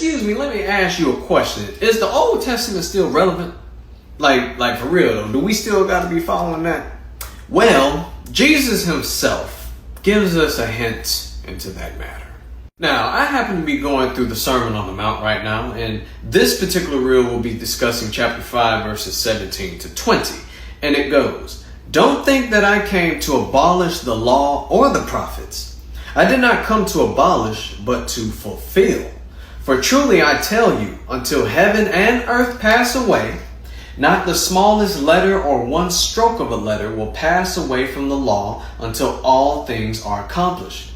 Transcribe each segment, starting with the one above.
excuse me, let me ask you a question. Is the Old Testament still relevant? Like for real though, do we still got to be following that? Well, Jesus himself gives us a hint into that matter. Now, I happen to be going through the Sermon on the Mount right now, and this particular reel will be discussing chapter 5, verses 17 to 20. And it goes, "Don't think that I came to abolish the law or the prophets. I did not come to abolish, but to fulfill. For truly I tell you, until heaven and earth pass away, not the smallest letter or one stroke of a letter will pass away from the law until all things are accomplished.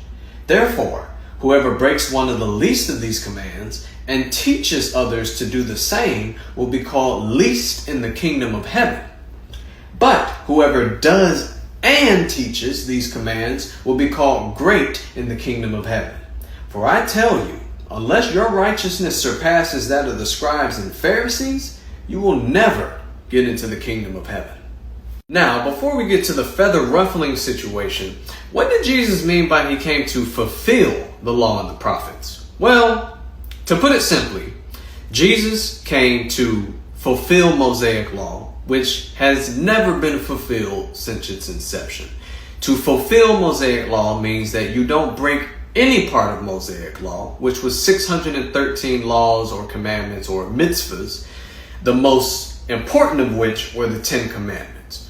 Therefore, whoever breaks one of the least of these commands and teaches others to do the same will be called least in the kingdom of heaven. But whoever does and teaches these commands will be called great in the kingdom of heaven. For I tell you, unless your righteousness surpasses that of the scribes and Pharisees, you will never get into the kingdom of heaven." Now, before we get to the feather ruffling situation, what did Jesus mean by he came to fulfill the law and the prophets? Well, to put it simply, Jesus came to fulfill Mosaic law, which has never been fulfilled since its inception. To fulfill Mosaic law means that you don't break any part of Mosaic law, which was 613 laws or commandments or mitzvahs, the most important of which were the 10 Commandments.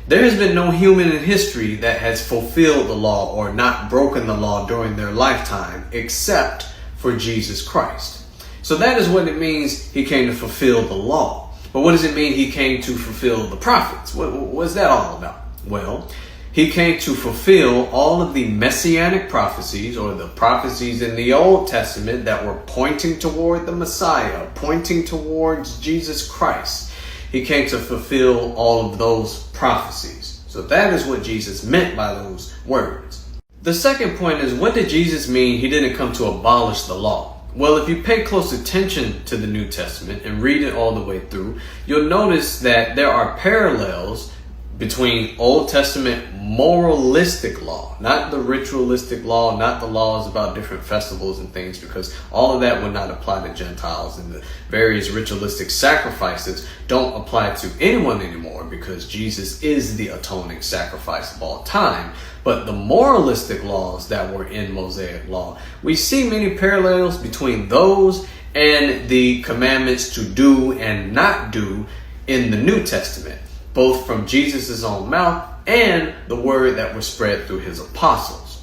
There has been no human in history that has fulfilled the law or not broken the law during their lifetime except for Jesus Christ. So that is what it means he came to fulfill the law. But what does it mean he came to fulfill the prophets? What's that all about? Well, he came to fulfill all of the messianic prophecies, or the prophecies in the Old Testament that were pointing toward the Messiah, pointing towards Jesus Christ. He came to fulfill all of those prophecies. So that is what Jesus meant by those words. The second point is, what did Jesus mean he didn't come to abolish the law? Well, if you pay close attention to the New Testament and read it all the way through, you'll notice that there are parallels between Old Testament moralistic law, not the ritualistic law, not the laws about different festivals and things, because all of that would not apply to Gentiles, and the various ritualistic sacrifices don't apply to anyone anymore because Jesus is the atoning sacrifice of all time. But the moralistic laws that were in Mosaic law, we see many parallels between those and the commandments to do and not do in the New Testament, both from Jesus' own mouth and the word that was spread through his apostles.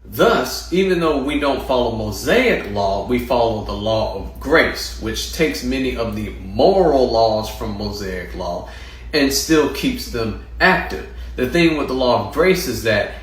Thus, even though we don't follow Mosaic law, we follow the law of grace, which takes many of the moral laws from Mosaic law and still keeps them active. The thing with the law of grace is that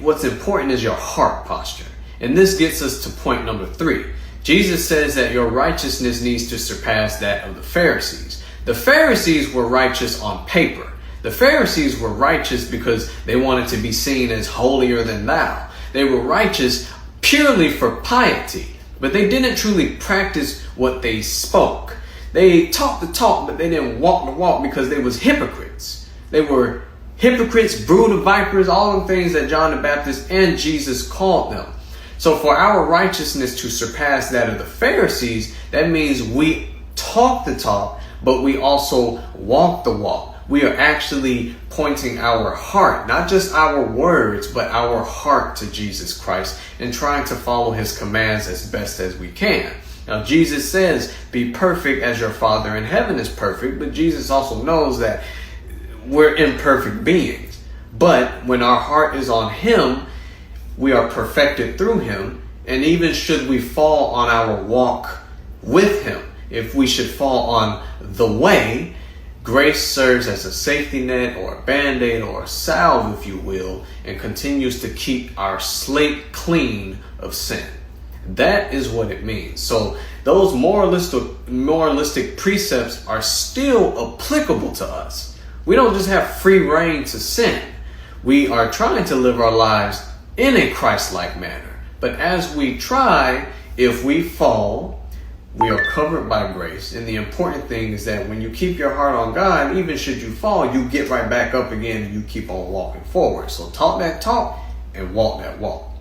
what's important is your heart posture. And this gets us to point number 3. Jesus says that your righteousness needs to surpass that of the Pharisees. The Pharisees were righteous on paper. The Pharisees were righteous because they wanted to be seen as holier than thou. They were righteous purely for piety, but they didn't truly practice what they spoke. They talked the talk, but they didn't walk the walk because they was hypocrites. They were hypocrites, brood of vipers, all the things that John the Baptist and Jesus called them. So for our righteousness to surpass that of the Pharisees, that means we talk the talk, but we also walk the walk. We are actually pointing our heart, not just our words, but our heart to Jesus Christ and trying to follow his commands as best as we can. Now, Jesus says, be perfect as your Father in heaven is perfect, but Jesus also knows that we're imperfect beings. But when our heart is on him, we are perfected through him. And even should we fall on our walk with him, if we should fall on the way, grace serves as a safety net or a band-aid or a salve, if you will, and continues to keep our slate clean of sin. That is what it means. So those moralistic precepts are still applicable to us. We don't just have free reign to sin. We are trying to live our lives in a Christ-like manner. But as we try, if we fall, we are covered by grace. And the important thing is that when you keep your heart on God, even should you fall, you get right back up again and you keep on walking forward. So talk that talk and walk that walk.